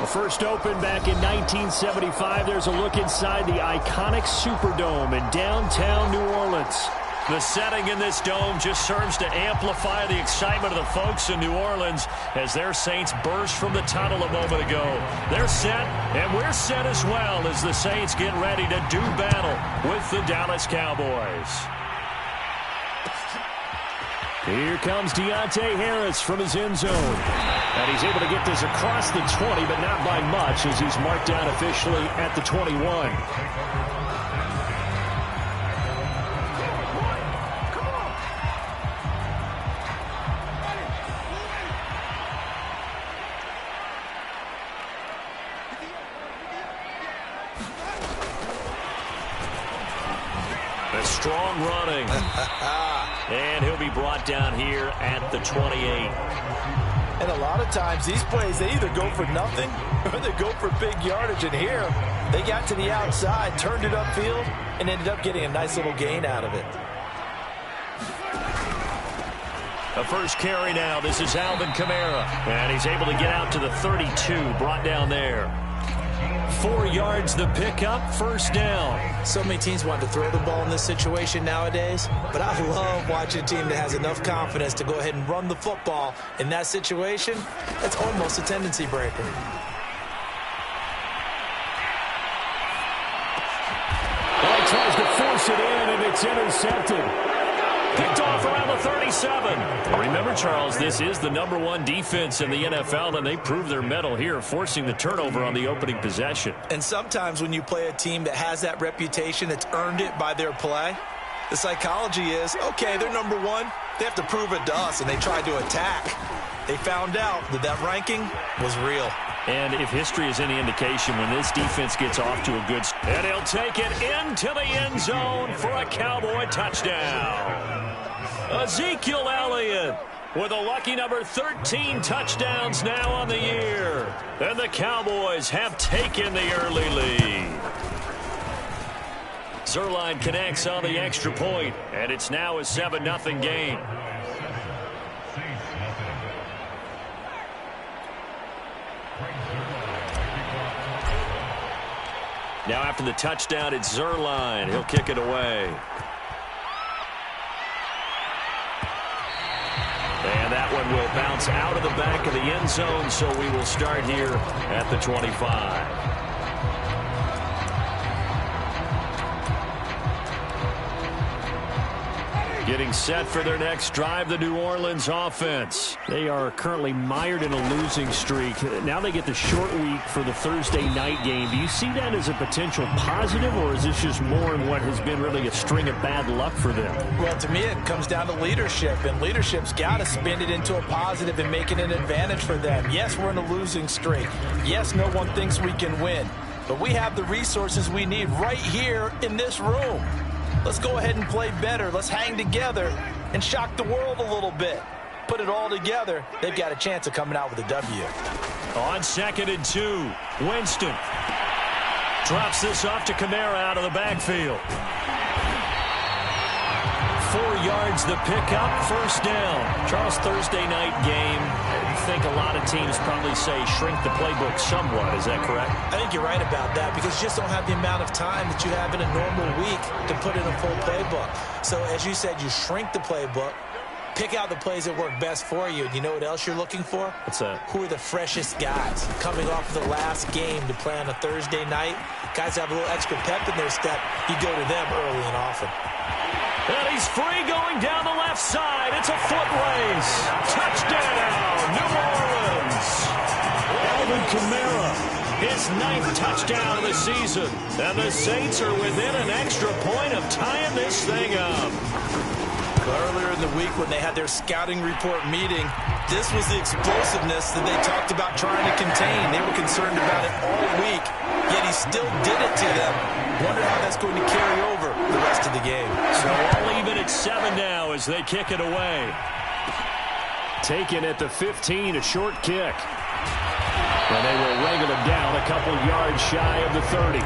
first opened back in 1975. There's a look inside the iconic Superdome in downtown New Orleans. The setting in this dome just serves to amplify the excitement of the folks in New Orleans as their Saints burst from the tunnel a moment ago. They're set, and we're set as well as the Saints get ready to do battle with the Dallas Cowboys. Here comes Deontay Harris from his end zone. And he's able to get this across the 20, but not by much as he's marked down officially at the 21. Strong running. And he'll be brought down here at the 28. And a lot of times these plays, they either go for nothing or they go for big yardage. And here, they got to the outside, turned it upfield, and ended up getting a nice little gain out of it. The first carry now. This is Alvin Kamara. And he's able to get out to the 32, brought down there. 4 yards the pickup, first down. So many teams want to throw the ball in this situation nowadays, but I love watching a team that has enough confidence to go ahead and run the football in that situation. That's almost a tendency breaker. Well, he tries to force it in, and it's intercepted. Picked off around the 37. Remember, Charles, this is the #1 defense in the NFL, and they prove their mettle here, forcing the turnover on the opening possession. And sometimes when you play a team that has that reputation, that's earned it by their play, the psychology is, okay, they're #1. They have to prove it to us, and they tried to attack. They found out that that ranking was real. And if history is any indication, when this defense gets off to a good start, and he'll take it into the end zone for a Cowboy touchdown. Ezekiel Elliott with a lucky number 13 touchdowns now on the year. And the Cowboys have taken the early lead. Zerline connects on the extra point, and it's now a 7-0 game. Now after the touchdown, it's Zerline. He'll kick it away. And that one will bounce out of the back of the end zone, so we will start here at the 25. Getting set for their next drive, the New Orleans offense. They are currently mired in a losing streak. Now they get the short week for the Thursday night game. Do you see that as a potential positive, or is this just more in what has been really a string of bad luck for them? Well, to me, it comes down to leadership, and leadership's got to spin it into a positive and make it an advantage for them. Yes, we're in a losing streak. Yes, no one thinks we can win, but we have the resources we need right here in this room. Let's go ahead and play better. Let's hang together and shock the world a little bit. Put it all together. They've got a chance of coming out with a W. On 2nd and 2, Winston drops this off to Kamara out of the backfield. 4 yards the pickup, first down. Charles, Thursday night game. I think a lot of teams probably say shrink the playbook somewhat. Is that correct? I think you're right about that because you just don't have the amount of time that you have in a normal week to put in a full playbook. So as you said, you shrink the playbook, pick out the plays that work best for you. And you know what else you're looking for? What's that? Who are the freshest guys coming off of the last game to play on a Thursday night? Guys have a little extra pep in their step. You go to them early and often. And he's free going down the left side. It's a foot race. Touchdown, New Orleans. Alvin Kamara, his 9th touchdown of the season. And the Saints are within an extra point of tying this thing up. Earlier in the week when they had their scouting report meeting, this was the explosiveness that they talked about trying to contain. They were concerned about it all week, yet he still did it to them. Wonder how that's going to carry over the rest of the game. So all even at 7 now as they kick it away. Taken at the 15, a short kick. And they will wrangle it down a couple yards shy of the 30.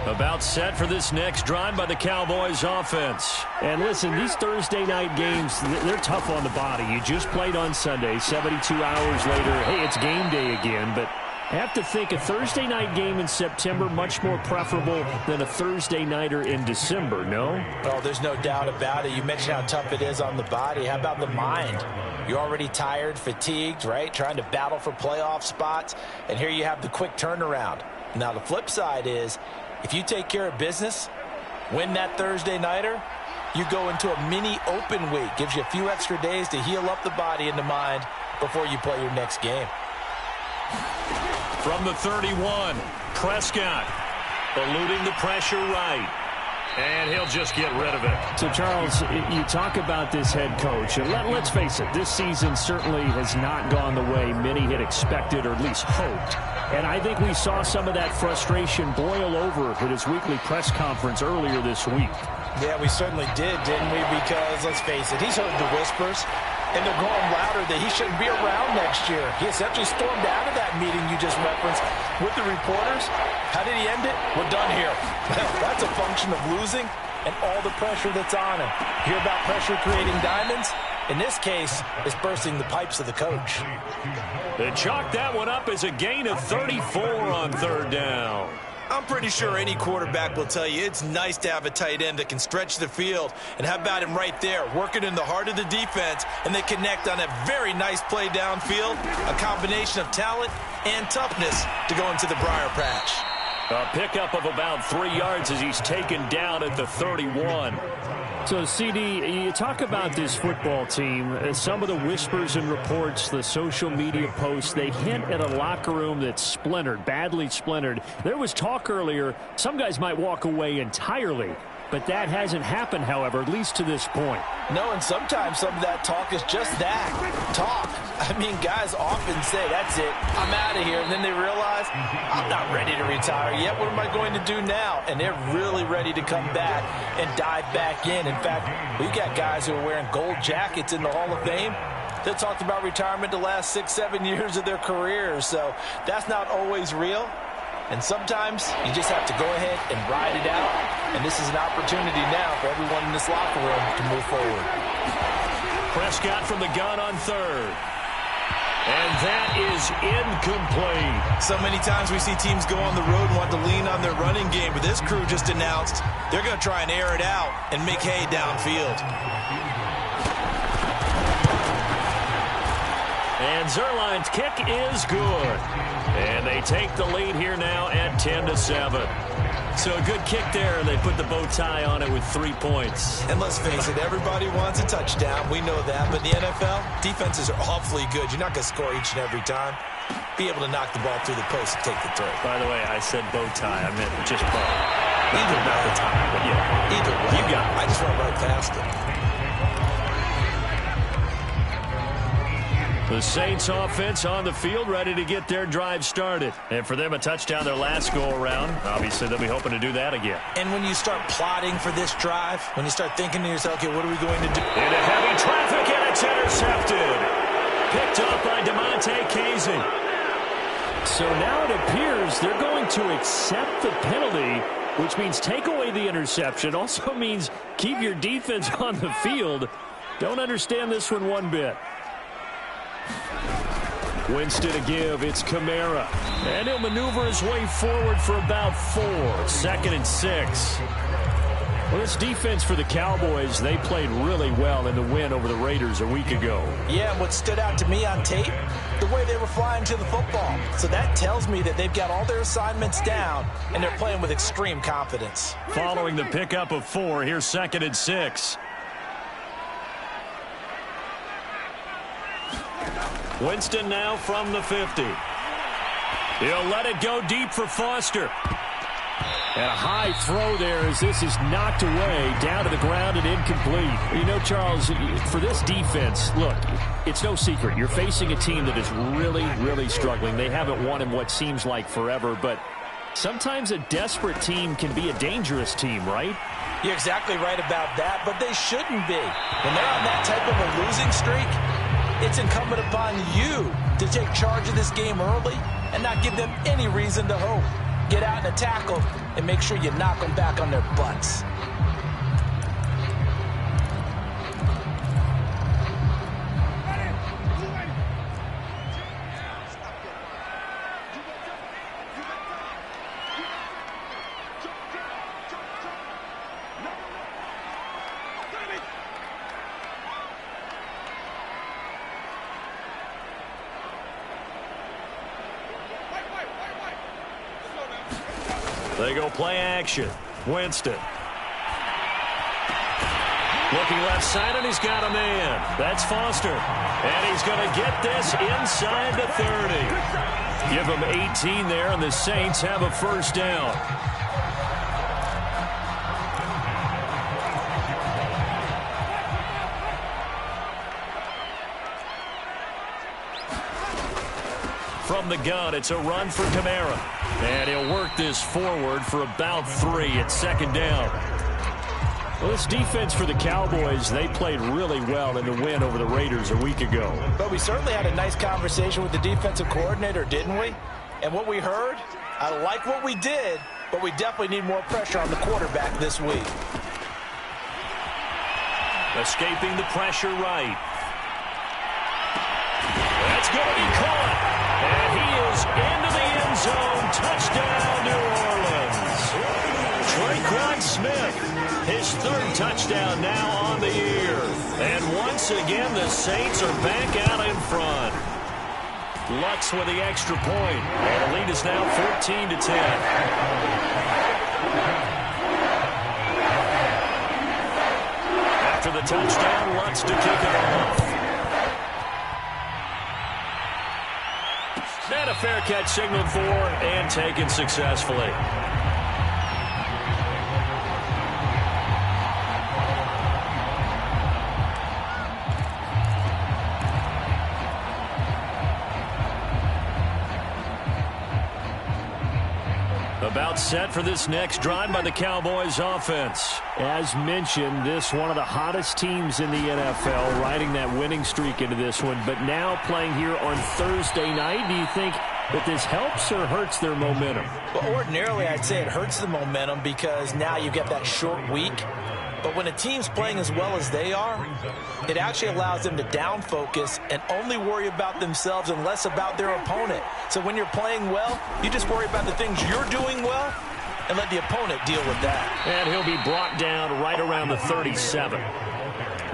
A About set for this next drive by the Cowboys offense. And listen, these Thursday night games, they're tough on the body. You just played on Sunday, 72 hours later. Hey, it's game day again, but I have to think a Thursday night game in September much more preferable than a Thursday nighter in December, no? Oh, there's no doubt about it. You mentioned how tough it is on the body. How about the mind? You're already tired, fatigued, right? Trying to battle for playoff spots. And here you have the quick turnaround. Now, the flip side is, if you take care of business, win that Thursday nighter, you go into a mini open week. Gives you a few extra days to heal up the body and the mind before you play your next game. From the 31, Prescott eluding the pressure right. And he'll just get rid of it. So, Charles, you talk about this head coach, and let's face it, this season certainly has not gone the way many had expected or at least hoped. And I think we saw some of that frustration boil over at his weekly press conference earlier this week. Yeah, we certainly did, didn't we? Because, let's face it, he's heard the whispers, and they're going louder that he shouldn't be around next year. He essentially stormed out of that meeting you just referenced with the reporters. How did he end it? We're done here. Well, that's a function of losing and all the pressure that's on him. Hear about pressure creating diamonds? In this case, it's bursting the pipes of the coach. They chalk that one up as a gain of 34 on third down. I'm pretty sure any quarterback will tell you it's nice to have a tight end that can stretch the field. And how about him right there, working in the heart of the defense, and they connect on a very nice play downfield, a combination of talent and toughness to go into the briar patch. A pickup of about 3 yards as he's taken down at the 31. So, CD, you talk about this football team, some of the whispers and reports, the social media posts, they hint at a locker room that's splintered, badly splintered. There was talk earlier, some guys might walk away entirely, but that hasn't happened, however, at least to this point. No, and sometimes some of that talk is just that, talk. I mean, guys often say, that's it, I'm out of here, and then they realize, I'm not ready to retire yet, what am I going to do now? And they're really ready to come back and dive back in. In fact, we've got guys who are wearing gold jackets in the Hall of Fame. They talked about retirement the last 6-7 years of their careers, so that's not always real. And sometimes you just have to go ahead and ride it out. And this is an opportunity now for everyone in this locker room to move forward. Prescott from the gun on third. And that is incomplete. So many times we see teams go on the road and want to lean on their running game, but this crew just announced they're going to try and air it out and make hay downfield. And Zerline's kick is good. And they take the lead here now at 10-7. So a good kick there, and they put the bow tie on it with 3 points. And let's face it, everybody wants a touchdown. We know that. But in the NFL, defenses are awfully good. You're not going to score each and every time. Be able to knock the ball through the post and take the throw. By the way, I said bow tie. I meant just bow. Either not the tie, but yeah. Either way. You got it. I just went right past it. The Saints offense on the field, ready to get their drive started. And for them, a touchdown their last go-around. Obviously, they'll be hoping to do that again. And when you start plotting for this drive, when you start thinking to yourself, okay, what are we going to do? Into heavy traffic, and it's intercepted. Picked up by DeMonte Casey. So now it appears they're going to accept the penalty, which means take away the interception. Also means keep your defense on the field. Don't understand this one bit. Winston to give. It's Kamara. And he'll maneuver his way forward for about 4. 2nd and 6. Well, this defense for the Cowboys, they played really well in the win over the Raiders a week ago. Yeah, and what stood out to me on tape, the way they were flying to the football. So that tells me that they've got all their assignments down, and they're playing with extreme confidence. Following the pickup of 4, here's 2nd and 6. Winston now from the 50. He'll let it go deep for Foster. And a high throw there as this is knocked away, down to the ground and incomplete. You know, Charles, for this defense, look, it's no secret. You're facing a team that is really, really struggling. They haven't won in what seems like forever, but sometimes a desperate team can be a dangerous team, right? You're exactly right about that, but they shouldn't be. When they're on that type of a losing streak, it's incumbent upon you to take charge of this game early and not give them any reason to hope. get out and attack them, and make sure you knock them back on their butts. They go play action. Winston. Looking left side, and he's got a man. That's Foster. And he's going to get this inside the 30. Give him 18 there, and the Saints have a first down. From the gun, it's a run for Kamara. And he'll work this forward for about 3 at second down. Well, this defense for the Cowboys, they played really well in the win over the Raiders a week ago. But we certainly had a nice conversation with the defensive coordinator, didn't we? And what we heard, I like what we did, but we definitely need more pressure on the quarterback this week. Escaping the pressure right. That's going to be caught. And he is into the end zone. Touchdown, New Orleans. Traquan Smith, his 3rd touchdown now on the year. And once again, the Saints are back out in front. Lutz with the extra point. And the lead is now 14-10. After the touchdown, Lutz to kick it off. And a fair catch signaled for and taken successfully. About set for this next drive by the Cowboys offense. As mentioned, this one of the hottest teams in the NFL, riding that winning streak into this one, but now playing here on Thursday night. Do you think that this helps or hurts their momentum? Well, ordinarily, I'd say it hurts the momentum because now you get that short week. But when a team's playing as well as they are, it actually allows them to down focus and only worry about themselves and less about their opponent. So when you're playing well, you just worry about the things you're doing well and let the opponent deal with that. And he'll be brought down right around the 37.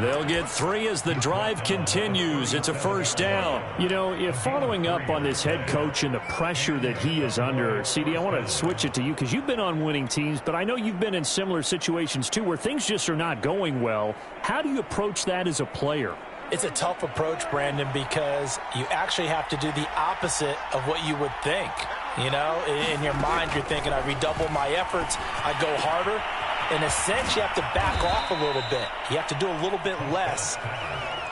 They'll get 3 as the drive continues. It's a first down. You know, if following up on this head coach and the pressure that he is under, CD, I want to switch it to you because you've been on winning teams, but I know you've been in similar situations too where things just are not going well. How do you approach that as a player? It's a tough approach, Brandon, because you actually have to do the opposite of what you would think. You know, in your mind, you're thinking, I redouble my efforts, I go harder. In a sense, you have to back off a little bit. You have to do a little bit less.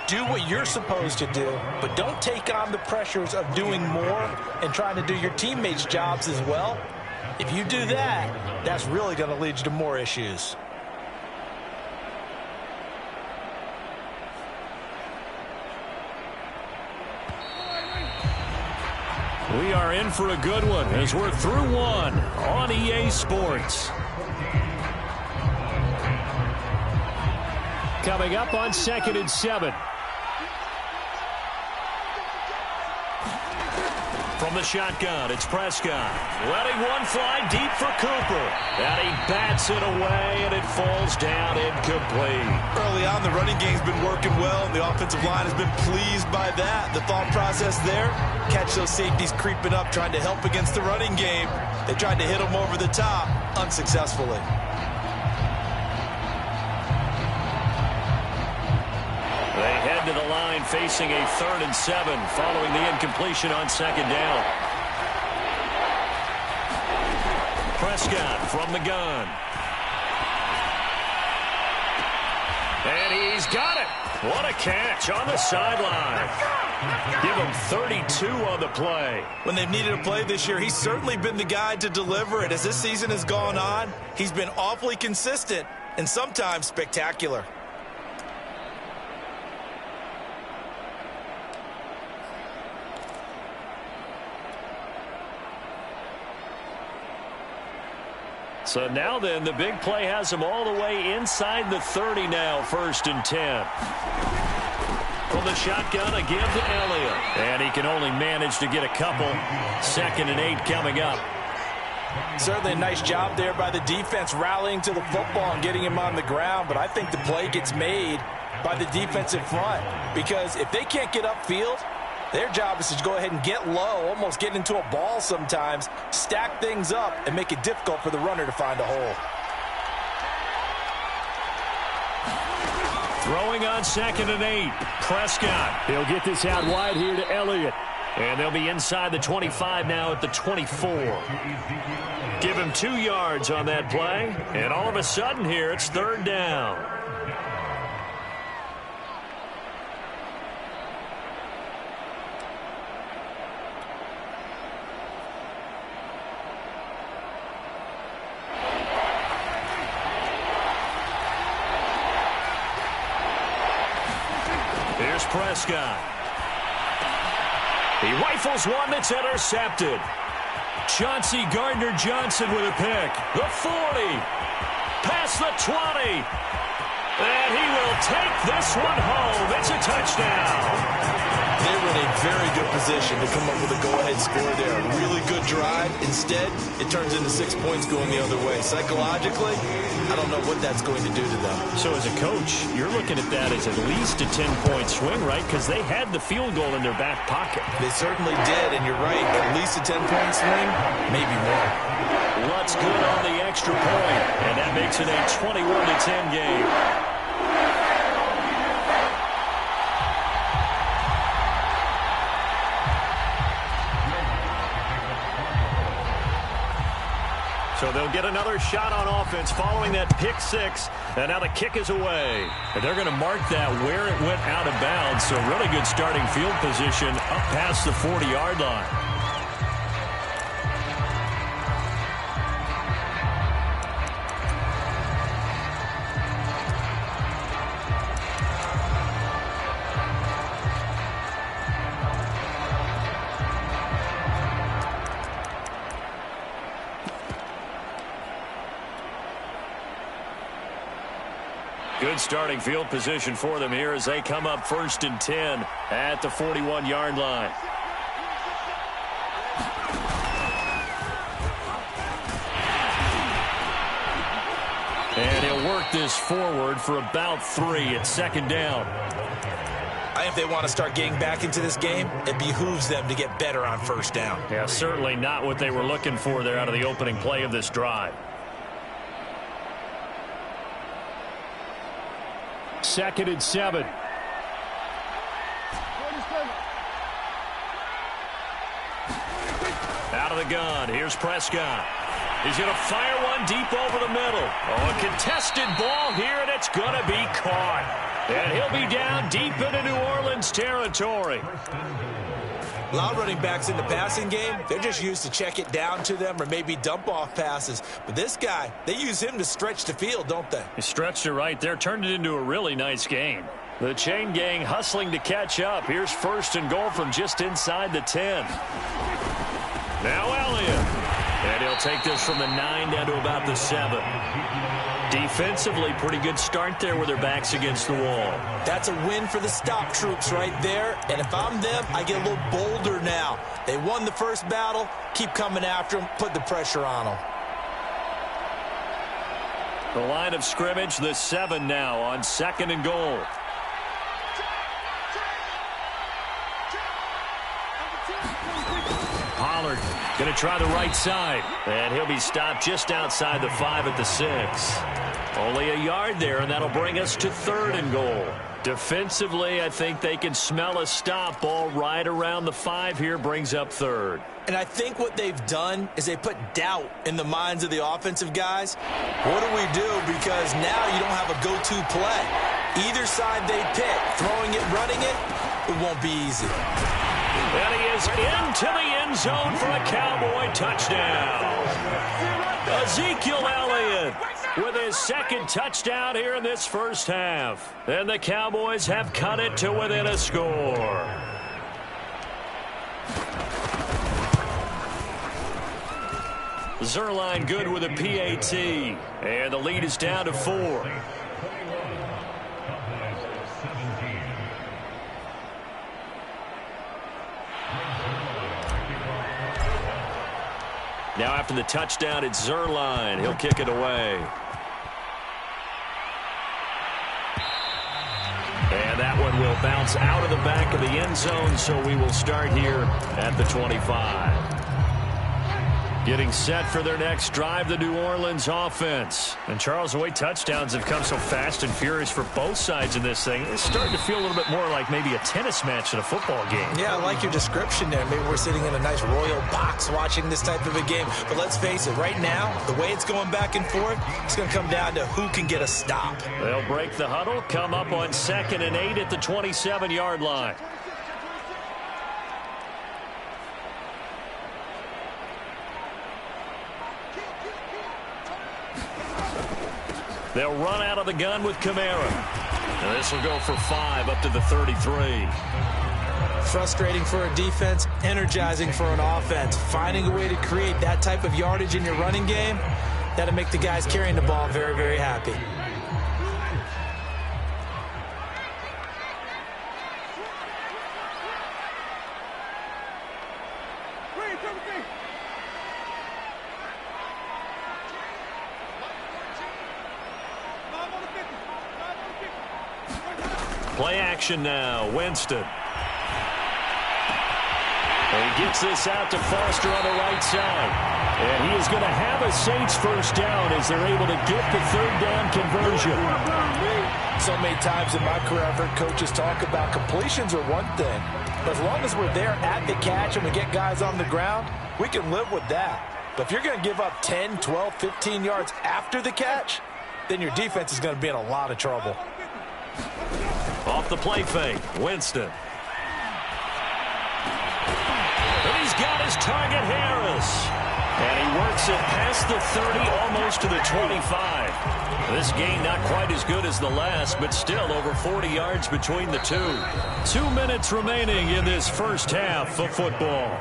Do what you're supposed to do, but don't take on the pressures of doing more and trying to do your teammates' jobs as well. If you do that, that's really going to lead you to more issues. We are in for a good one as we're through one on EA Sports. Coming up on 2nd and 7. From the shotgun, it's Prescott. Letting one fly deep for Cooper. And he bats it away, and it falls down incomplete. Early on, the running game's been working well, and the offensive line has been pleased by that. The thought process there, catch those safeties creeping up, trying to help against the running game. They tried to hit them over the top, unsuccessfully. They head to the line facing a 3rd and 7 following the incompletion on 2nd down. Prescott from the gun. And he's got it. What a catch on the sideline. Give him 32 on the play. When they've needed a play this year, he's certainly been the guy to deliver it. As this season has gone on, he's been awfully consistent and sometimes spectacular. So now then, the big play has him all the way inside the 30 now, 1st and 10. From the shotgun, a give to Elliott. And he can only manage to get a couple. 2nd and 8 coming up. Certainly a nice job there by the defense rallying to the football and getting him on the ground. But I think the play gets made by the defensive front. Because if they can't get upfield, their job is to go ahead and get low, almost get into a ball sometimes, stack things up, and make it difficult for the runner to find a hole. Throwing on 2nd and 8. Prescott. He'll get this out wide here to Elliott. And they'll be inside the 25 now at the 24. Give him 2 yards on that play. And all of a sudden here, it's 3rd down. Here's Prescott. He rifles one that's intercepted. Chauncey Gardner-Johnson with a pick. The 40. Past the 20. And he will take this one home. It's a touchdown. They were in a very good position to come up with a go-ahead score there. A really good drive. Instead, it turns into 6 points going the other way. Psychologically, I don't know what that's going to do to them. So as a coach, you're looking at that as at least a 10-point swing, right? Because they had the field goal in their back pocket. They certainly did, and you're right. At least a 10-point swing, maybe more. What's good on the extra point? And that makes it a 21-10 game. So they'll get another shot on offense following that pick 6. And now the kick is away. And they're going to mark that where it went out of bounds. So really good starting field position up past the 40-yard line. Good starting field position for them here as they come up 1st and 10 at the 41-yard line. And he'll work this forward for about 3 at 2nd down. I think if they want to start getting back into this game, it behooves them to get better on 1st down. Yeah, certainly not what they were looking for there out of the opening play of this drive. 2nd and 7. Out of the gun. Here's Prescott. He's going to fire one deep over the middle. Oh, a contested ball here, and it's going to be caught. And he'll be down deep into New Orleans territory. A lot of running backs in the passing game, they're just used to check it down to them or maybe dump off passes. But this guy, they use him to stretch the field, don't they? He stretched it right there, turned it into a really nice game. The chain gang hustling to catch up. Here's 1st and goal from just inside the 10. Now Elliott. And he'll take this from the 9 down to about the 7. Defensively, pretty good start there with their backs against the wall. That's a win for the stop troops right there. And if I'm them, I get a little bolder now. They won the first battle. Keep coming after them. Put the pressure on them. The line of scrimmage, the 7 now on 2nd and goal. Pollard going to try the right side. And he'll be stopped just outside the 5 at the 6. Only a yard there, and that'll bring us to 3rd and goal. Defensively, I think they can smell a stop. Ball right around the 5 here brings up 3rd. And I think what they've done is they put doubt in the minds of the offensive guys. What do we do? Because now you don't have a go-to play. Either side they pick, throwing it, running it, it won't be easy. And he is into the end zone for a Cowboy touchdown. Ezekiel Elliott with his 2nd touchdown here in this first half. And the Cowboys have cut it to within a score. Zerline good with a PAT. And the lead is down to 4. Now after the touchdown, it's Zerline. He'll kick it away. And that one will bounce out of the back of the end zone, so we will start here at the 25. Getting set for their next drive, the New Orleans offense. And Charles, the way touchdowns have come so fast and furious for both sides in this thing, it's starting to feel a little bit more like maybe a tennis match in a football game. Yeah, I like your description there. Maybe we're sitting in a nice royal box watching this type of a game. But let's face it, right now, the way it's going back and forth, it's going to come down to who can get a stop. They'll break the huddle, come up on 2nd and 8 at the 27-yard line. They'll run out of the gun with Kamara. And this will go for 5 up to the 33. Frustrating for a defense, energizing for an offense. Finding a way to create that type of yardage in your running game, that'll make the guys carrying the ball very, very happy. Play action now. Winston. And he gets this out to Foster on the right side. And he is going to have a Saints first down as they're able to get the 3rd down conversion. So many times in my career I've heard coaches talk about completions are one thing. But as long as we're there at the catch and we get guys on the ground, we can live with that. But if you're going to give up 10, 12, 15 yards after the catch, then your defense is going to be in a lot of trouble. Off the play fake, Winston. And he's got his target, Harris. And he works it past the 30, almost to the 25. This gain not quite as good as the last, but still over 40 yards between the two. 2 minutes remaining in this first half of football.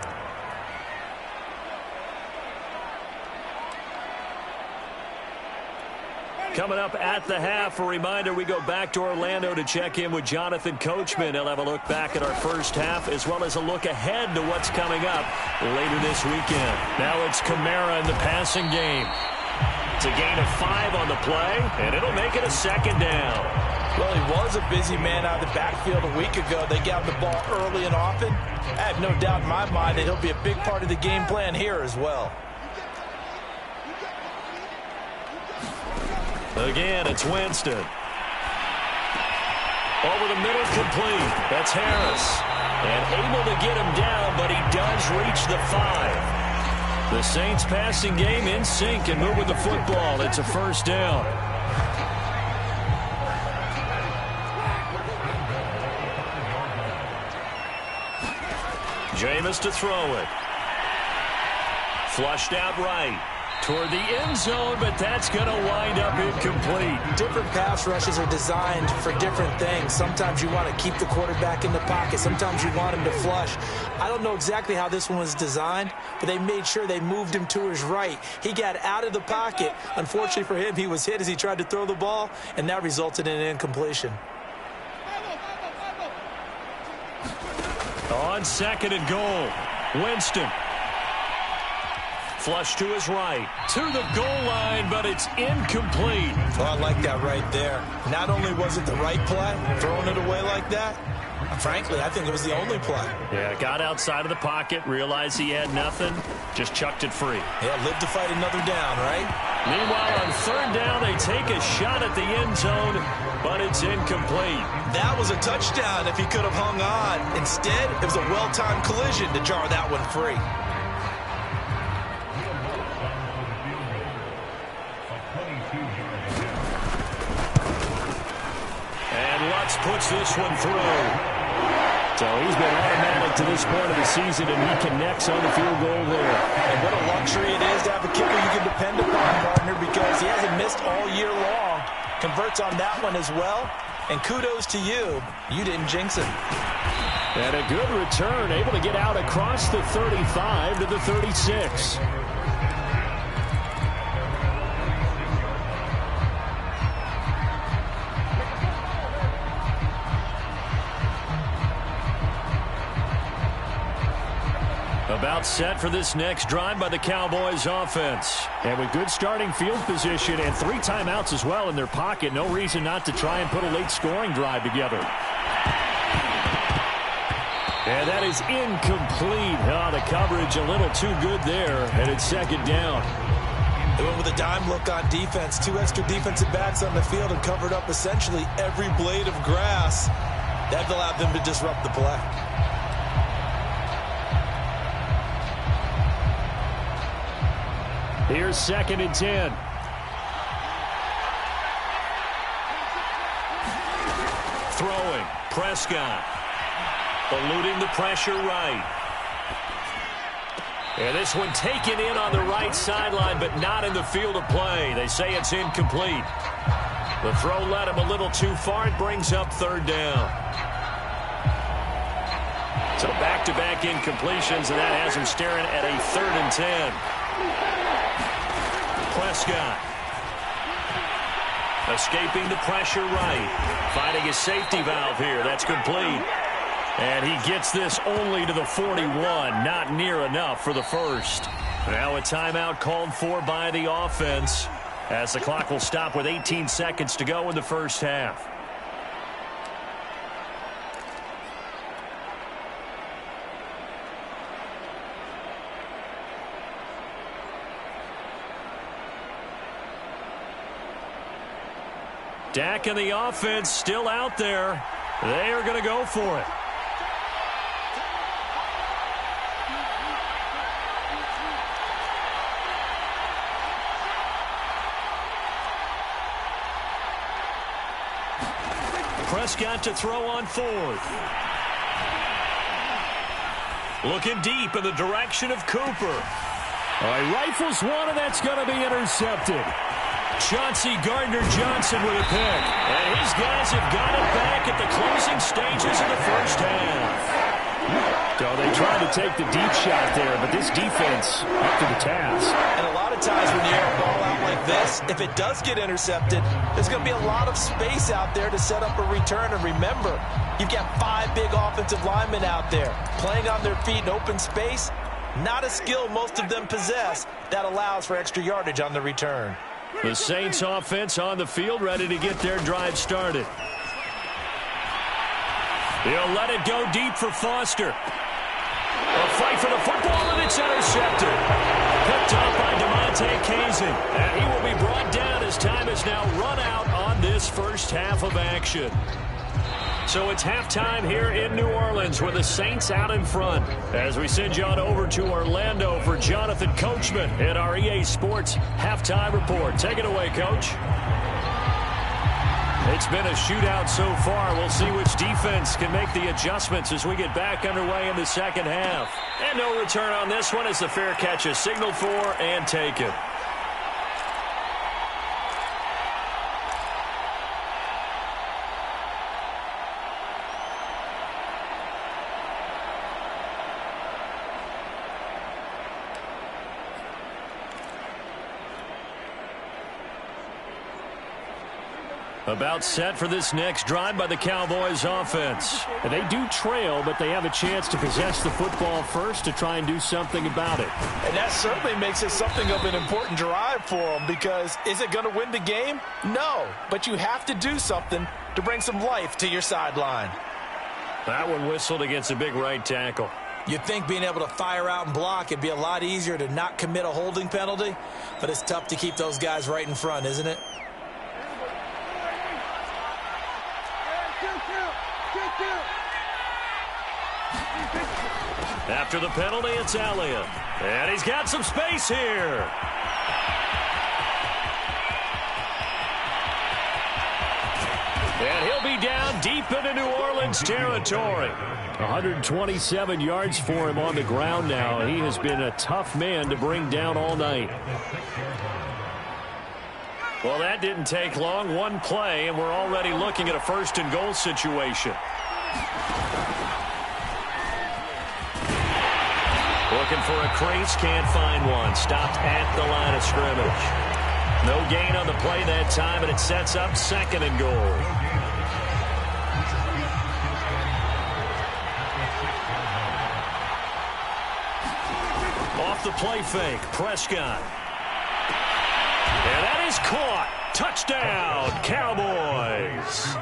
Coming up at the half, a reminder, we go back to Orlando to check in with Jonathan Coachman. He'll have a look back at our first half as well as a look ahead to what's coming up later this weekend. Now it's Kamara in the passing game. It's a gain of 5 on the play, and it'll make it a 2nd down. Well, he was a busy man out of the backfield a week ago. They got the ball early and often. I have no doubt in my mind that he'll be a big part of the game plan here as well. Again, it's Winston. Over the middle, complete. That's Harris. And able to get him down, but he does reach the 5. The Saints passing game in sync and moving the football. It's a first down. Jameis to throw it. Flushed out right. Toward the end zone, but that's going to wind up incomplete. Different pass rushes are designed for different things. Sometimes you want to keep the quarterback in the pocket. Sometimes you want him to flush. I don't know exactly how this one was designed, but they made sure they moved him to his right. He got out of the pocket. Unfortunately for him, he was hit as he tried to throw the ball, and that resulted in an incompletion. On 2nd and goal, Winston. Flush to his right, to the goal line, but it's incomplete. Well, I like that right there. Not only was it the right play, throwing it away like that, frankly, I think it was the only play. Yeah, got outside of the pocket, realized he had nothing, just chucked it free. Yeah, live to fight another down, right? Meanwhile, on 3rd down, they take a shot at the end zone, but it's incomplete. That was a touchdown if he could have hung on. Instead, it was a well-timed collision to jar that one free. Puts this one through. So he's been automatic to this point of the season, and he connects on the field goal there. And what a luxury it is to have a kicker you can depend upon, partner, because he hasn't missed all year long. Converts on that one as well. And kudos to you. You didn't jinx him. And a good return, able to get out across the 35 to the 36. About set for this next drive by the Cowboys offense. And with good starting field position and 3 timeouts as well in their pocket, no reason not to try and put a late scoring drive together. And that is incomplete. Oh, the coverage a little too good there, and it's second down. They went with a dime look on defense. 2 extra defensive backs on the field and covered up essentially every blade of grass. That allowed them to disrupt the play. Here's 2nd and 10. Throwing. Prescott. Eluding the pressure right. And this one taken in on the right sideline, but not in the field of play. They say it's incomplete. The throw led him a little too far. It brings up 3rd down. So back-to-back incompletions, and that has him staring at a 3rd and 10. Prescott. Escaping the pressure right. Finding his safety valve here. That's complete. And he gets this only to the 41. Not near enough for the first. Now a timeout called for by the offense, as the clock will stop with 18 seconds to go in the first half. Dak and the offense still out there. They are going to go for it. Prescott to throw on 4th. Looking deep in the direction of Cooper. All right, rifles one, and that's going to be intercepted. Chauncey Gardner-Johnson with a pick. And his guys have got it back at the closing stages of the first half. So they tried to take the deep shot there, but this defense up to the task. And a lot of times when you air a ball out like this, if it does get intercepted, there's going to be a lot of space out there to set up a return. And remember, you've got 5 big offensive linemen out there playing on their feet in open space. Not a skill most of them possess that allows for extra yardage on the return. The Saints offense on the field, ready to get their drive started. He'll let it go deep for Foster. A fight for the football, and it's intercepted. Picked up by DeMonte Kazin. And he will be brought down as time has now run out on this first half of action. So it's halftime here in New Orleans with the Saints out in front. As we send you on over to Orlando for Jonathan Coachman in our EA Sports Halftime Report. Take it away, Coach. It's been a shootout so far. We'll see which defense can make the adjustments as we get back underway in the second half. And no return on this one as the fair catch is signaled for and taken. About set for this next drive by the Cowboys offense. They do trail, but they have a chance to possess the football first to try and do something about it. And that certainly makes it something of an important drive for them, because is it going to win the game? No, but you have to do something to bring some life to your sideline. That one whistled against a big right tackle. You'd think being able to fire out and block, it'd be a lot easier to not commit a holding penalty, but it's tough to keep those guys right in front, isn't it? After the penalty, it's Elliott. And he's got some space here. And he'll be down deep into New Orleans territory. 127 yards for him on the ground now. He has been a tough man to bring down all night. Well, that didn't take long. One play, and we're already looking at a first-and-goal situation. Looking for a crease, can't find one. Stopped at the line of scrimmage. No gain on the play that time, and it sets up second and goal. off the play fake. Prescott. And that is caught. Touchdown, Cowboys.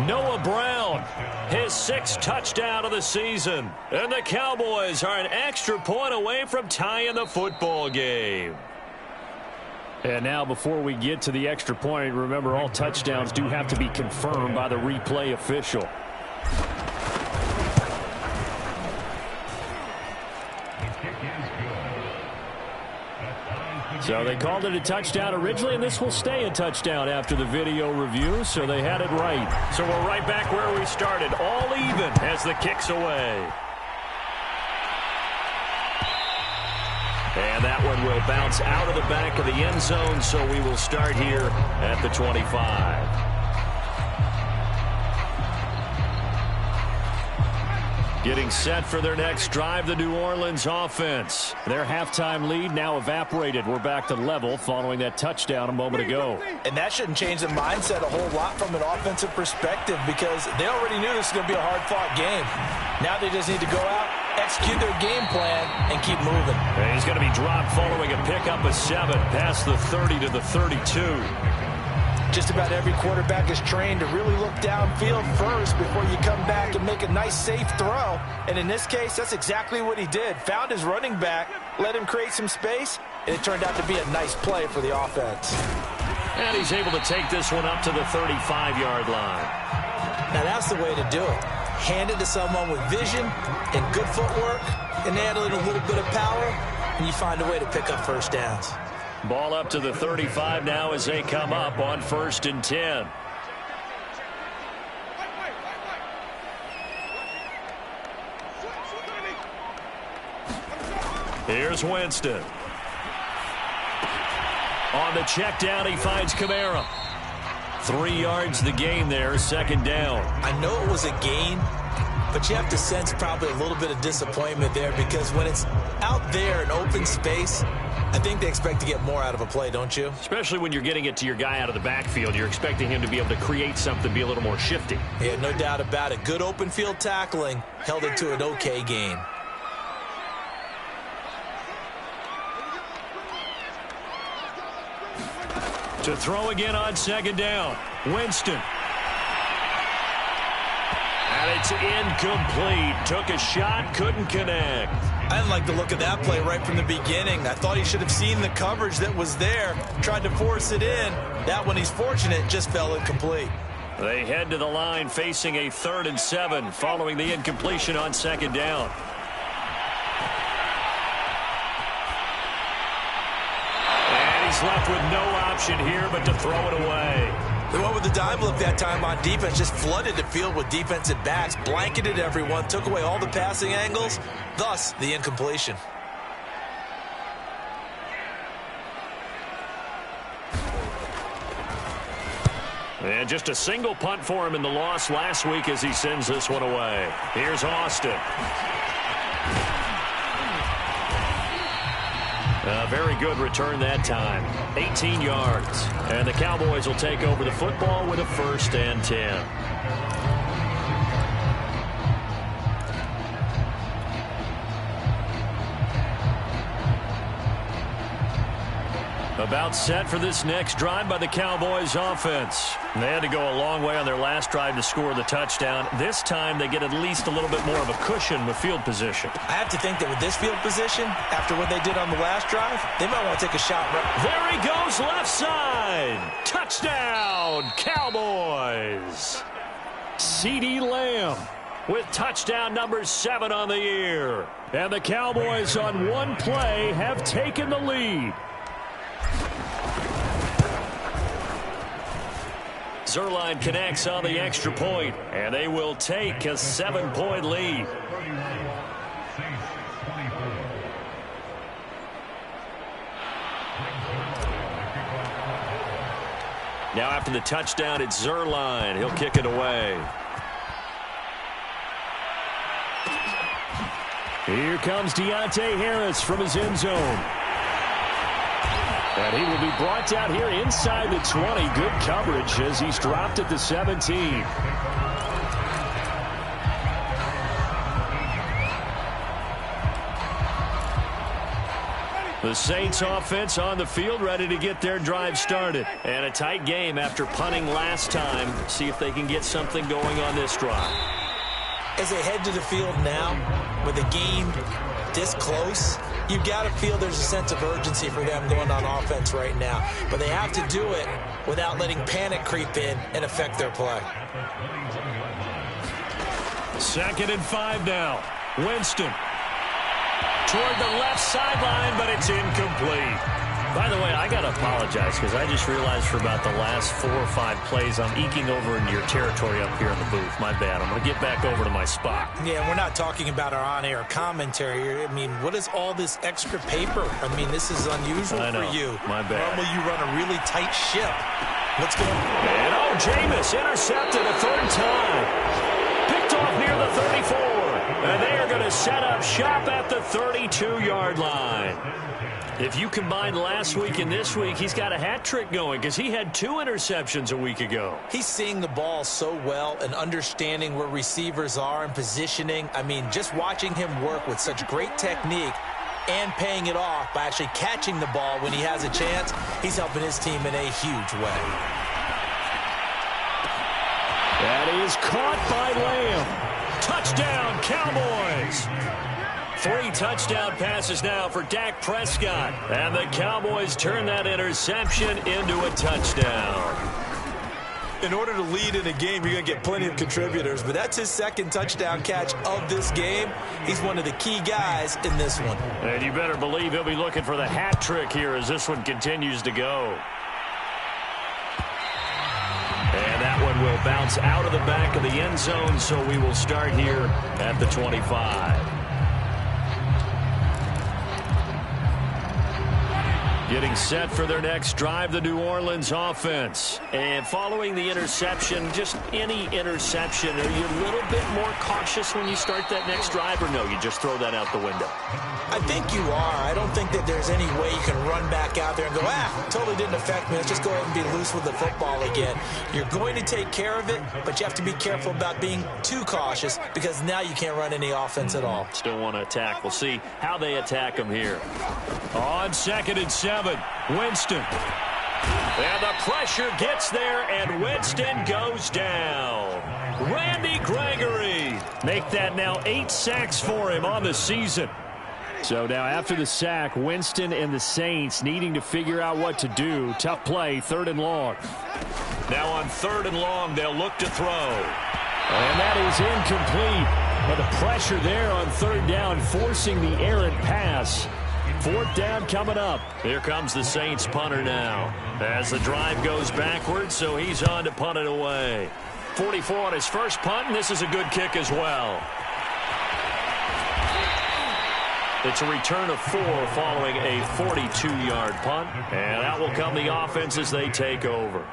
Noah Brown, his 6th touchdown of the season. And the Cowboys are an extra point away from tying the football game. And now before we get to the extra point, remember all touchdowns do have to be confirmed by the replay official. So they called it a touchdown originally, and this will stay a touchdown after the video review, so they had it right. So we're right back where we started, all even as the kick's away. And that one will bounce out of the back of the end zone, so we will start here at the 25. Getting set for their next drive, the New Orleans offense. Their halftime lead now evaporated. We're back to level following that touchdown a moment ago. And that shouldn't change the mindset a whole lot from an offensive perspective because they already knew this was going to be a hard-fought game. Now they just need to go out, execute their game plan, and keep moving. And he's going to be dropped following a pickup of 7 past the 30 to the 32. Just about every quarterback is trained to really look downfield first before you come back and make a nice, safe throw. And in this case, that's exactly what he did. Found his running back, let him create some space, and it turned out to be a nice play for the offense. And he's able to take this one up to the 35-yard line. Now, that's the way to do it. Hand it to someone with vision and good footwork, and add a little bit of power, and you find a way to pick up first downs. Ball up to the 35 now as they come up on 1st and 10. Here's Winston. On the check down, he finds Kamara. 3 yards the gain there, 2nd down. I know it was a gain, but you have to sense probably a little bit of disappointment there because when it's out there in open space, I think they expect to get more out of a play, don't you? Especially when you're getting it to your guy out of the backfield. You're expecting him to be able to create something, be a little more shifty. Yeah, no doubt about it. Good open field tackling held it to an okay gain. To throw again on 2nd down. Winston. And it's incomplete. Took a shot, couldn't connect. I didn't like the look of that play right from the beginning. I thought he should have seen the coverage that was there, tried to force it in. That one, he's fortunate, just fell incomplete. They head to the line facing a 3rd and 7 following the incompletion on 2nd down. And he's left with no option here but to throw it away. They went with the dime look that time on defense, just flooded the field with defensive backs, blanketed everyone, took away all the passing angles, thus the incompletion. And just a single punt for him in the loss last week as he sends this one away. Here's Austin. A very good return that time. 18 yards. And the Cowboys will take over the football with a 1st and 10. About set for this next drive by the Cowboys offense. They had to go a long way on their last drive to score the touchdown. This time they get at least a little bit more of a cushion with field position. I have to think that with this field position, after what they did on the last drive, they might want to take a shot. There he goes, left side. Touchdown, Cowboys. CeeDee Lamb with touchdown number 7 on the year. And the Cowboys on one play have taken the lead. Zuerlein connects on the extra point, and they will take a 7-point lead. Now after the touchdown, it's Zuerlein. He'll kick it away. Here comes Deontay Harris from his end zone. And he will be brought down here inside the 20. Good coverage as he's dropped at the 17. The Saints offense on the field, ready to get their drive started. And a tight game after punting last time. See if they can get something going on this drive. As they head to the field now, with the game this close, you've got to feel there's a sense of urgency for them going on offense right now. But they have to do it without letting panic creep in and affect their play. 2nd and 5 now. Winston toward the left sideline, but it's incomplete. By the way, I got to apologize because I just realized for about the last 4 or 5 plays I'm eking over into your territory up here in the booth. My bad. I'm going to get back over to my spot. Yeah, we're not talking about our on-air commentary. I mean, what is all this extra paper? I mean, this is unusual for you. My bad. Normally you run a really tight ship. What's going on? And Jameis intercepted a 3rd time. Picked off near the 34. And they are going to set up shop at the 32-yard line. If you combine last week and this week, he's got a hat trick going because he had 2 interceptions a week ago. He's seeing the ball so well and understanding where receivers are and positioning. I mean, just watching him work with such great technique and paying it off by actually catching the ball when he has a chance, he's helping his team in a huge way. That is caught by Lamb. Touchdown, Cowboys. 3 touchdown passes now for Dak Prescott. And the Cowboys turn that interception into a touchdown. In order to lead in a game, you're going to get plenty of contributors, but that's his 2nd touchdown catch of this game. He's one of the key guys in this one. And you better believe he'll be looking for the hat trick here as this one continues to go. And that one will bounce out of the back of the end zone, so we will start here at the 25. Getting set for their next drive, the New Orleans offense. And following the interception, just any interception, are you a little bit more cautious when you start that next drive, or no, you just throw that out the window? I think you are. I don't think that there's any way you can run back out there and go, totally didn't affect me. Let's just go ahead and be loose with the football again. You're going to take care of it, but you have to be careful about being too cautious because now you can't run any offense at all. Still want to attack. We'll see how they attack them here. On 2nd and 7, Winston. And the pressure gets there, and Winston goes down. Randy Gregory. Make that now 8 sacks for him on the season. So now after the sack, Winston and the Saints needing to figure out what to do. Tough play, 3rd and long. Now on 3rd and long, they'll look to throw. And that is incomplete. But the pressure there on 3rd down, forcing the errant pass. 4th down coming up. Here comes the Saints punter now. As the drive goes backwards, so he's on to punt it away. 44 on his first punt, and this is a good kick as well. It's a return of 4 following a 42-yard punt. And out will come the offense as they take over.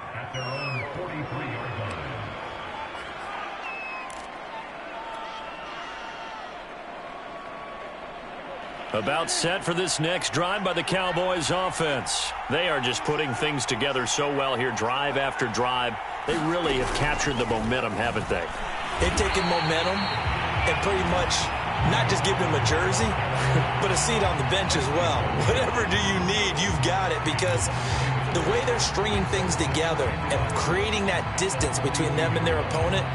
About set for this next drive by the Cowboys offense. They are just putting things together so well here, drive after drive. They really have captured the momentum, haven't they? They've taken momentum and pretty much not just give them a jersey, but a seat on the bench as well. Whatever do you need, you've got it, because the way they're stringing things together and creating that distance between them and their opponent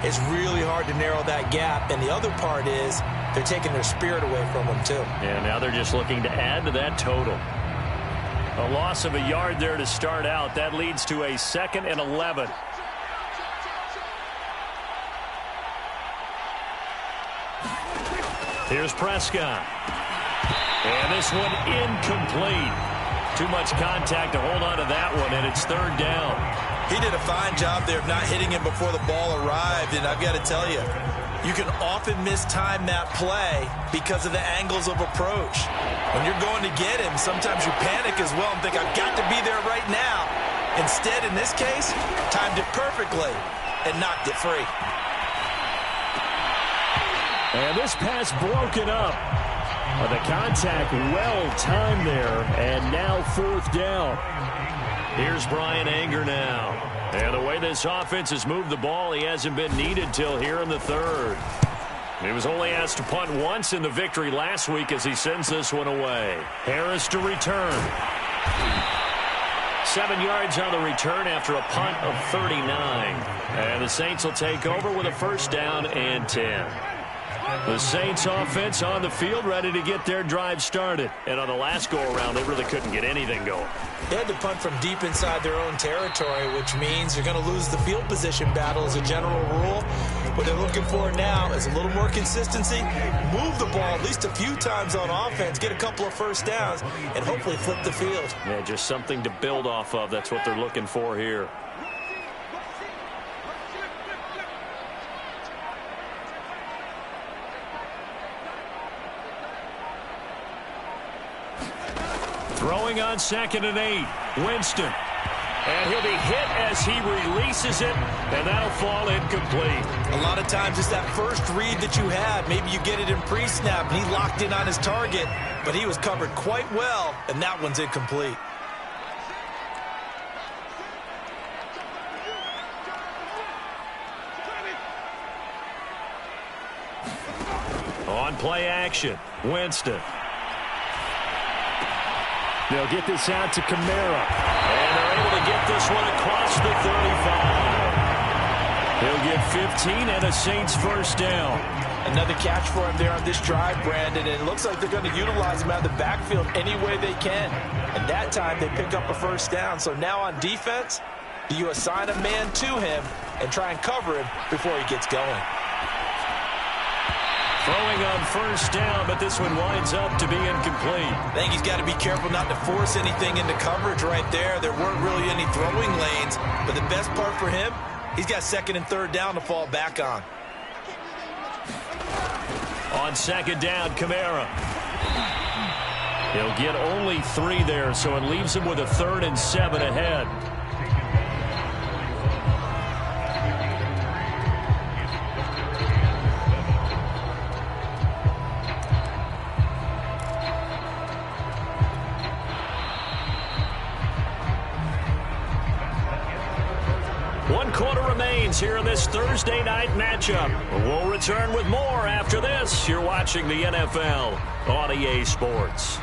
is really hard to narrow that gap. And the other part is they're taking their spirit away from them, too. Yeah, now they're just looking to add to that total. A loss of a yard there to start out. That leads to a 2nd and 11. Here's Prescott. And this one incomplete. Too much contact to hold on to that one, and it's 3rd down. He did a fine job there of not hitting him before the ball arrived, and I've got to tell you, you can often mistime that play because of the angles of approach. When you're going to get him, sometimes you panic as well and think, I've got to be there right now. Instead, in this case, timed it perfectly and knocked it free. And this pass broken up. The contact well timed there, and now 4th down. Here's Brian Anger now. And the way this offense has moved the ball, he hasn't been needed till here in the 3rd. He was only asked to punt once in the victory last week as he sends this one away. Harris to return. 7 yards on the return after a punt of 39. And the Saints will take over with a first down and 10. The Saints offense on the field ready to get their drive started. And on the last go-around, they really couldn't get anything going. They had to punt from deep inside their own territory, which means you're going to lose the field position battle as a general rule. What they're looking for now is a little more consistency, move the ball at least a few times on offense, get a couple of first downs, and hopefully flip the field. Yeah, just something to build off of. That's what they're looking for here. Throwing on 2nd and 8. Winston. And he'll be hit as he releases it, and that'll fall incomplete. A lot of times it's that first read that you have. Maybe you get it in pre-snap, and he locked in on his target, but he was covered quite well, and that one's incomplete. On play action, Winston. They'll get this out to Kamara. And they're able to get this one across the 35. He'll get 15 and a Saints first down. Another catch for him there on this drive, Brandon, and it looks like they're going to utilize him out of the backfield any way they can. And that time they pick up a first down. So now on defense, do you assign a man to him and try and cover him before he gets going? Throwing on first down, but this one winds up to be incomplete. I think he's got to be careful not to force anything into coverage right there. There weren't really any throwing lanes, but the best part for him, he's got 2nd and 3rd down to fall back on. On 2nd down, Kamara. He'll get only 3 there, so it leaves him with a 3rd and 7 ahead. Here in this Thursday night matchup. We'll return with more after this. You're watching the NFL on EA Sports.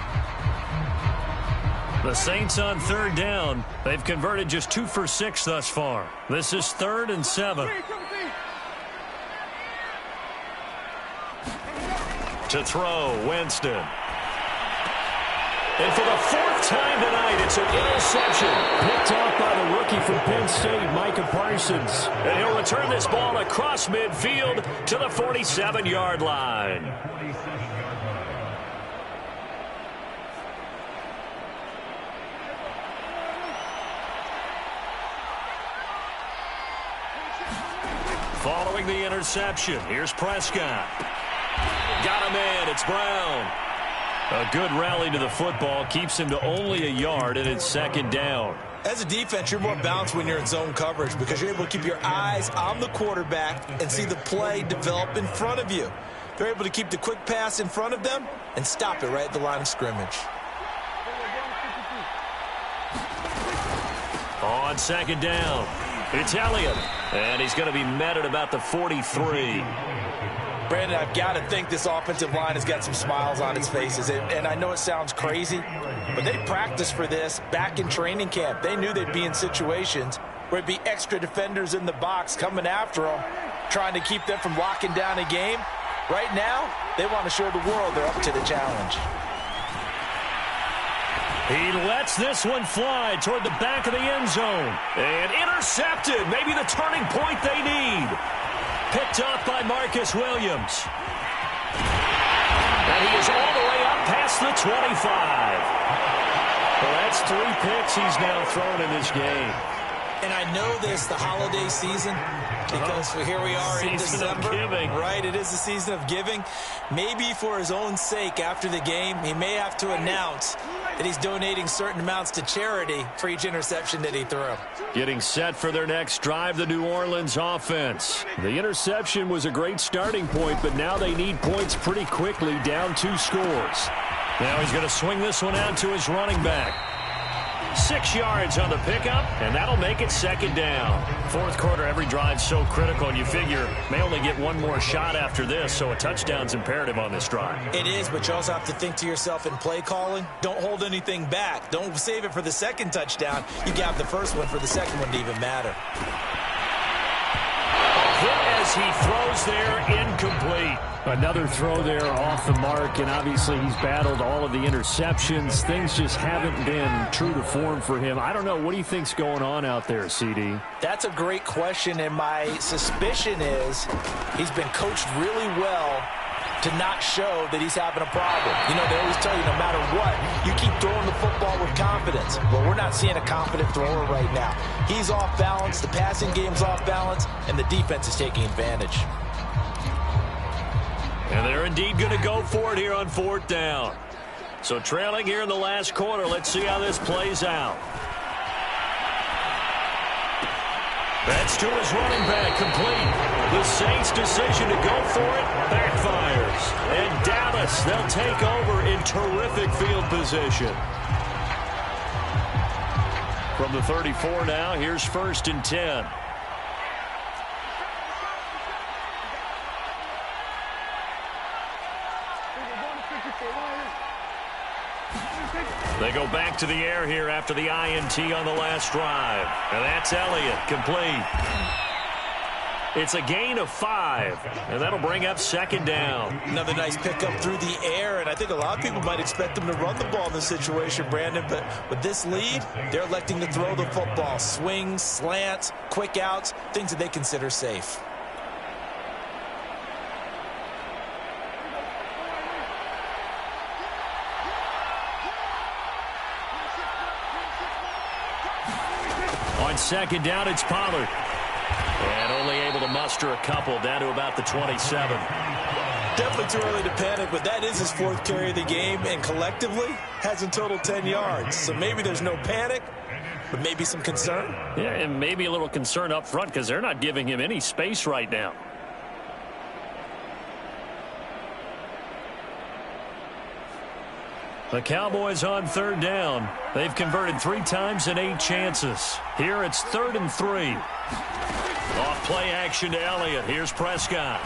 The Saints on 3rd down. They've converted just 2 for 6 thus far. This is 3rd and 7. To throw, Winston. And for the 4th time tonight, it's an interception. Picked off by the rookie from Penn State, Micah Parsons. And he'll return this ball across midfield to the 47-yard line. Following the interception, here's Prescott. Got him in, it's Brown. A good rally to the football keeps him to only a yard, and it's 2nd down. As a defense, you're more balanced when you're in zone coverage because you're able to keep your eyes on the quarterback and see the play develop in front of you. They're able to keep the quick pass in front of them and stop it right at the line of scrimmage. On 2nd down, it's Elliott, and he's going to be met at about the 43. Brandon, I've got to think this offensive line has got some smiles on its faces. And I know it sounds crazy, but they practiced for this back in training camp. They knew they'd be in situations where it'd be extra defenders in the box coming after them, trying to keep them from locking down a game. Right now, they want to show the world they're up to the challenge. He lets this one fly toward the back of the end zone. And intercepted. Maybe the turning point they need. Picked off by Marcus Williams. And he is all the way up past the 25. Well, that's 3 picks he's now thrown in this game. And I know this, the holiday season, because here we are in December. Right, it is the season of giving. Maybe for his own sake after the game, he may have to announce that he's donating certain amounts to charity for each interception that he threw. Getting set for their next drive, the New Orleans offense. The interception was a great starting point, but now they need points pretty quickly, down 2 scores. Now he's going to swing this one out to his running back. 6 yards on the pickup, and that'll make it second down. Fourth quarter, every drive's so critical, and you figure may only get one more shot after this, so a touchdown's imperative on this drive. It is, but you also have to think to yourself in play calling, don't hold anything back. Don't save it for the second touchdown. You got the first one for the second one to even matter. Hit as he throws there, incomplete. Another throw there off the mark, and obviously he's battled all of the interceptions. Things just haven't been true to form for him. I don't know. What do you think's going on out there, CD? That's a great question, and my suspicion is he's been coached really well to not show that he's having a problem. You know, they always tell you no matter what, you keep throwing the football with confidence. Well, we're not seeing a confident thrower right now. He's off balance, the passing game's off balance, and the defense is taking advantage. And they're indeed going to go for it here on fourth down. So trailing here in the last quarter, let's see how this plays out. That's to his running back, complete. The Saints' decision to go for it backfires. And Dallas, they'll take over in terrific field position. From the 34 now, here's 1st and 10. They go back to the air here after the INT on the last drive. And that's Elliott, complete. It's a gain of 5, and that'll bring up second down. Another nice pickup through the air, and I think a lot of people might expect them to run the ball in this situation, Brandon, but with this lead, they're electing to throw the football. Swings, slants, quick outs, things that they consider safe. On second down, it's Pollard. And only able to muster a couple down to about the 27. Definitely too early to panic, but that is his 4th carry of the game, and collectively has in total 10 yards. So maybe there's no panic, but maybe some concern. Yeah, and maybe a little concern up front because they're not giving him any space right now. The Cowboys on third down. They've converted 3 times in 8 chances. Here it's 3rd and 3. Off play action to Elliott. Here's Prescott.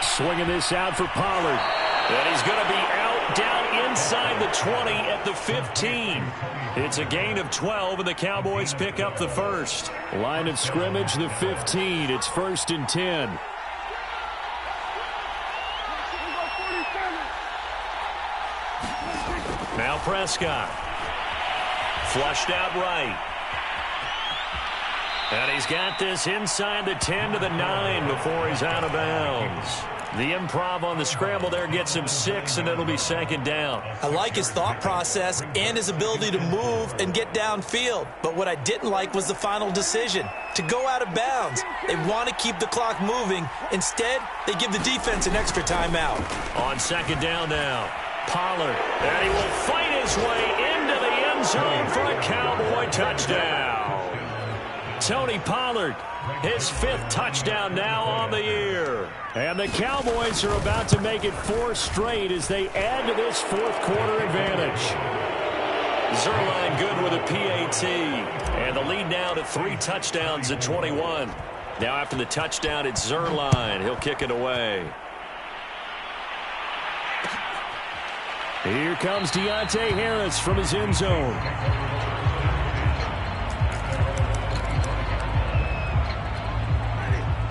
Swinging this out for Pollard. And he's going to be out down inside the 20 at the 15. It's a gain of 12, and the Cowboys pick up the first. Line of scrimmage, the 15. It's 1st and 10. Now Prescott. Flushed out right. And he's got this inside the 10 to the 9 before he's out of bounds. The improv on the scramble there gets him 6, and it'll be second down. I like his thought process and his ability to move and get downfield. But what I didn't like was the final decision, to go out of bounds. They want to keep the clock moving. Instead, they give the defense an extra timeout. On second down now, Pollard. And he will fight his way into the end zone for a Cowboy touchdown. Tony Pollard, his 5th touchdown now on the year. And the Cowboys are about to make it 4 straight as they add to this 4th quarter advantage. Zuerlein good with a PAT. And the lead now to 3 touchdowns at 21. Now after the touchdown, it's Zuerlein. He'll kick it away. Here comes Deontay Harris from his end zone.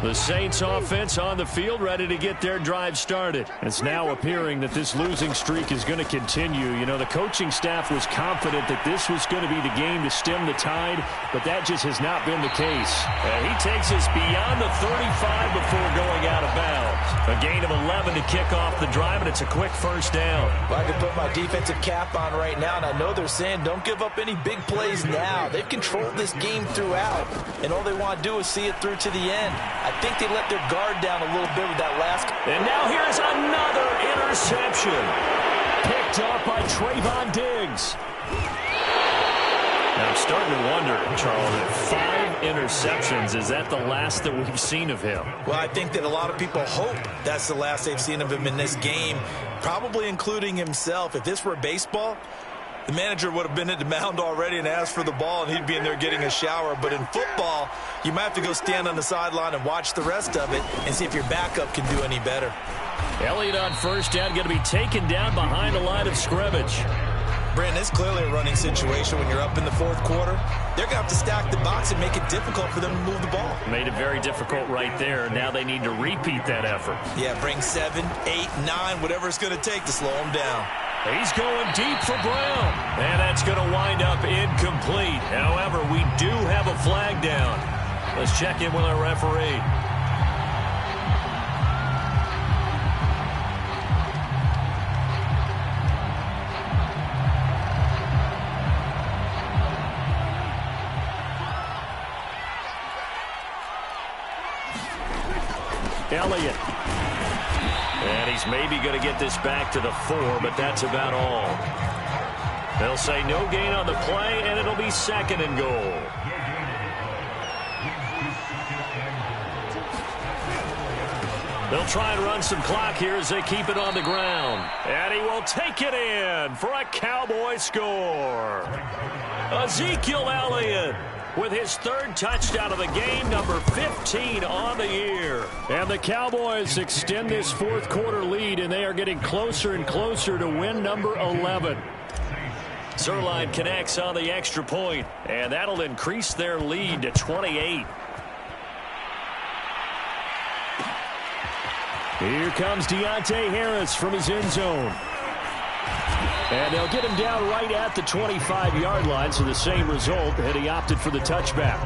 The Saints offense on the field, ready to get their drive started. It's now appearing that this losing streak is going to continue. You know, the coaching staff was confident that this was going to be the game to stem the tide, but that just has not been the case. He takes us beyond the 35 before going out of bounds. A gain of 11 to kick off the drive, and it's a quick first down. Well, I can put my defensive cap on right now, and I know they're saying don't give up any big plays now. They've controlled this game throughout, and all they want to do is see it through to the end. I think they let their guard down a little bit with that last. And now here's another interception. Picked off by Trayvon Diggs. Now I'm starting to wonder, Charles, if 5 interceptions, is that the last that we've seen of him? Well, I think that a lot of people hope that's the last they've seen of him in this game, probably including himself. If this were baseball, the manager would have been at the mound already and asked for the ball, and he'd be in there getting a shower. But in football, you might have to go stand on the sideline and watch the rest of it and see if your backup can do any better. Elliott on first down, going to be taken down behind the line of scrimmage. Brandon, it's clearly a running situation when you're up in the fourth quarter. They're going to have to stack the box and make it difficult for them to move the ball. Made it very difficult right there. Now they need to repeat that effort. Yeah, bring 7, 8, 9, whatever it's going to take to slow them down. He's going deep for Brown. And that's going to wind up incomplete. However, we do have a flag down. Let's check in with our referee. Elliott. And he's maybe going to get this back to the 4, but that's about all. They'll say no gain on the play, and it'll be 2nd and goal. They'll try and run some clock here as they keep it on the ground. And he will take it in for a Cowboy score. Ezekiel Elliott with his 3rd touchdown of the game, number 15 on the year. And the Cowboys extend this fourth quarter lead, and they are getting closer and closer to win number 11. Zerline connects on the extra point, and that'll increase their lead to 28. Here comes Deontay Harris from his end zone. And they'll get him down right at the 25-yard line, so the same result, and he opted for the touchback.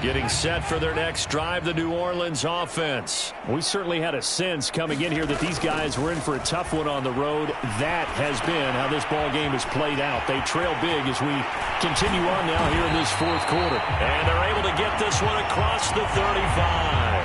Getting set for their next drive, the New Orleans offense. We certainly had a sense coming in here that these guys were in for a tough one on the road. That has been how this ball game has played out. They trail big as we continue on now here in this fourth quarter. And they're able to get this one across the 35.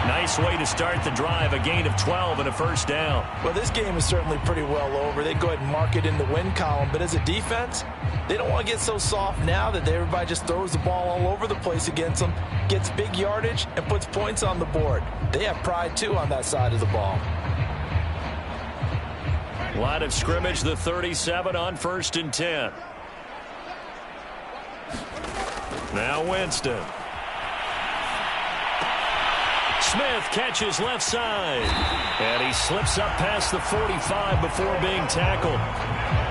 Nice way to start the drive, a gain of 12 and a first down. Well, this game is certainly pretty well over. They'd go ahead and mark it in the win column, but as a defense, they don't want to get so soft now that everybody just throws the ball all over the place against them, gets big yardage, and puts points on the board. They have pride, too, on that side of the ball. Line of scrimmage, the 37 on 1st and 10. Now Winston. Smith catches left side. And he slips up past the 45 before being tackled.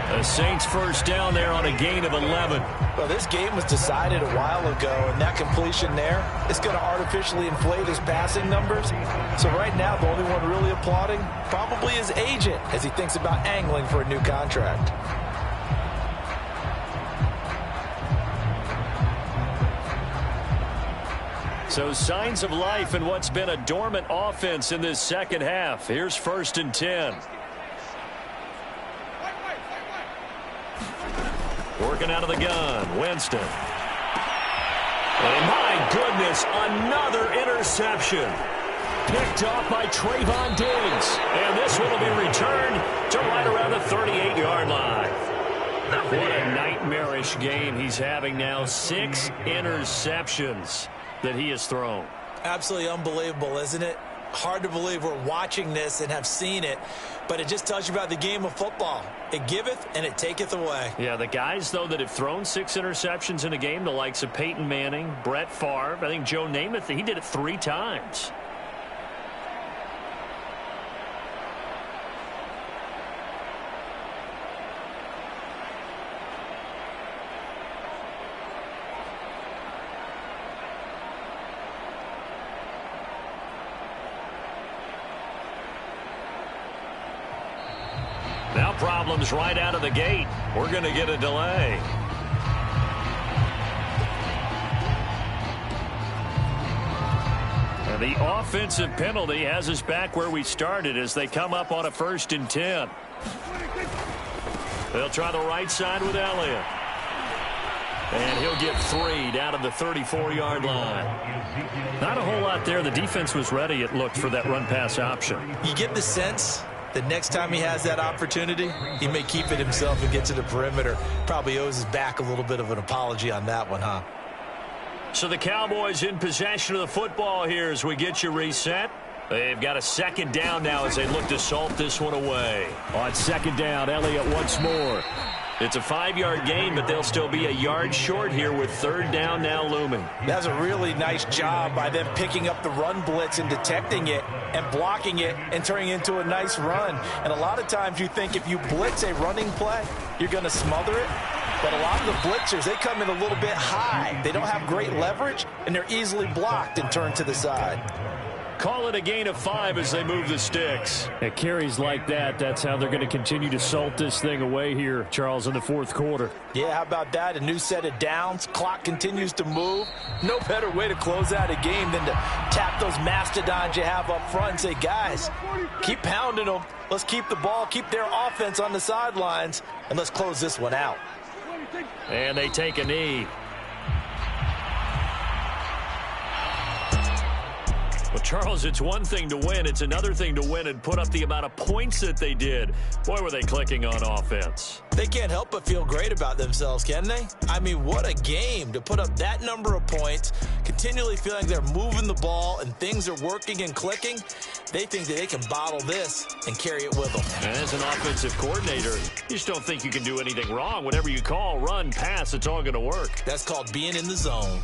The Saints first down there on a gain of 11. Well, this game was decided a while ago, and that completion there is going to artificially inflate his passing numbers. So right now, the only one really applauding probably his agent as he thinks about angling for a new contract. So signs of life in what's been a dormant offense in this second half. Here's 1st and 10. Working out of the gun, Winston. And my goodness, another interception. Picked off by Trayvon Diggs. And this one will be returned to right around the 38-yard line. What a nightmarish game he's having now. 6 interceptions that he has thrown. Absolutely unbelievable, isn't it? Hard to believe we're watching this and have seen it, but it just tells you about the game of football. It giveth and it taketh away. Yeah, the guys, though, that have thrown 6 interceptions in a game, the likes of Peyton Manning, Brett Favre, I think Joe Namath, he did it 3 times. Now problems right out of the gate. We're going to get a delay. And the offensive penalty has us back where we started as they come up on a 1st and 10. They'll try the right side with Elliott. And he'll get 3 down to the 34-yard line. Not a whole lot there. The defense was ready, it looked, for that run-pass option. You get the sense that next time he has that opportunity, he may keep it himself and get to the perimeter. Probably owes his back a little bit of an apology on that one, huh? So the Cowboys in possession of the football here as we get you reset. They've got a second down now as they look to salt this one away. On second down, Elliott once more. It's a 5-yard gain, but they'll still be a yard short here with third down now looming. That's a really nice job by them picking up the run blitz and detecting it and blocking it and turning it into a nice run. And a lot of times you think if you blitz a running play, you're going to smother it. But a lot of the blitzers, they come in a little bit high. They don't have great leverage, and they're easily blocked and turned to the side. Call it a gain of 5 as they move the sticks. At carries like that, that's how they're going to continue to salt this thing away here, Charles, in the fourth quarter. Yeah, how about that? A new set of downs. Clock continues to move. No better way to close out a game than to tap those mastodons you have up front and say, guys, keep pounding them. Let's keep the ball, keep their offense on the sidelines, and let's close this one out. And they take a knee. Well, Charles, it's one thing to win. It's another thing to win and put up the amount of points that they did. Boy, were they clicking on offense. They can't help but feel great about themselves, can they? I mean, what a game to put up that number of points, continually feeling they're moving the ball and things are working and clicking. They think that they can bottle this and carry it with them. And as an offensive coordinator, you just don't think you can do anything wrong. Whatever you call, run, pass, it's all going to work. That's called being in the zone.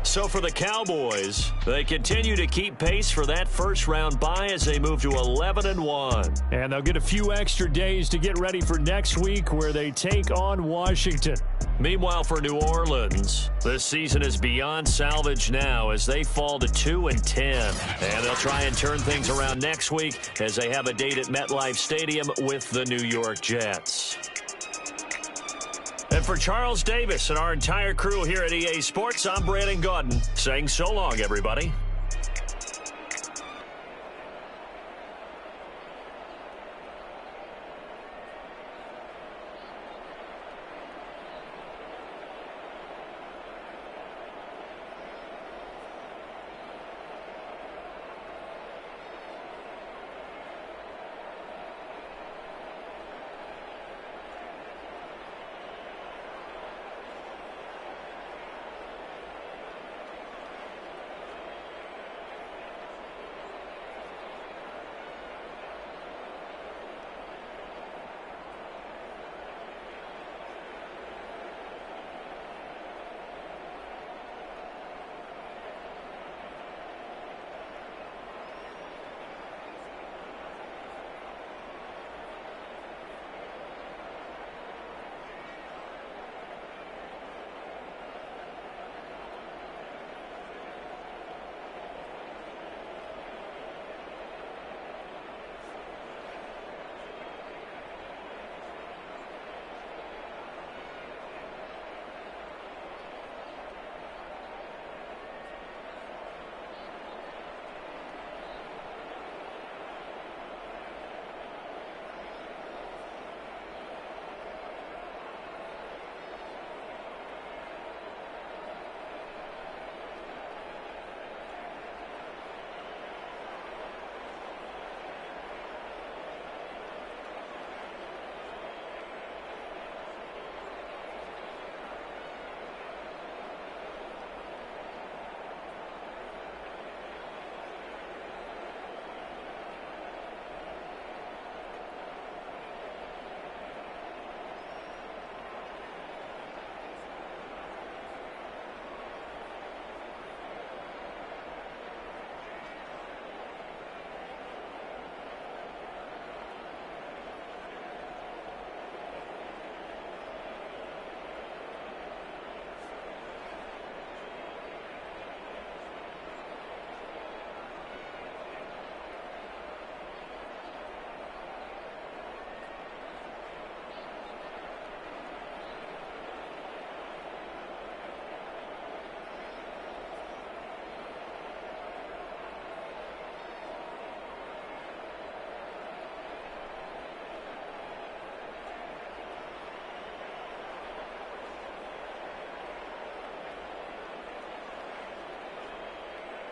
So for the Cowboys, they continue to keep pace for that first-round bye as they move to 11-1. And they'll get a few extra days to get ready for next week where they take on Washington. Meanwhile, for New Orleans, this season is beyond salvage now as they fall to 2-10. And they'll try and turn things around next week as they have a date at MetLife Stadium with the New York Jets. And for Charles Davis and our entire crew here at EA Sports, I'm Brandon Gaudin saying so long, everybody.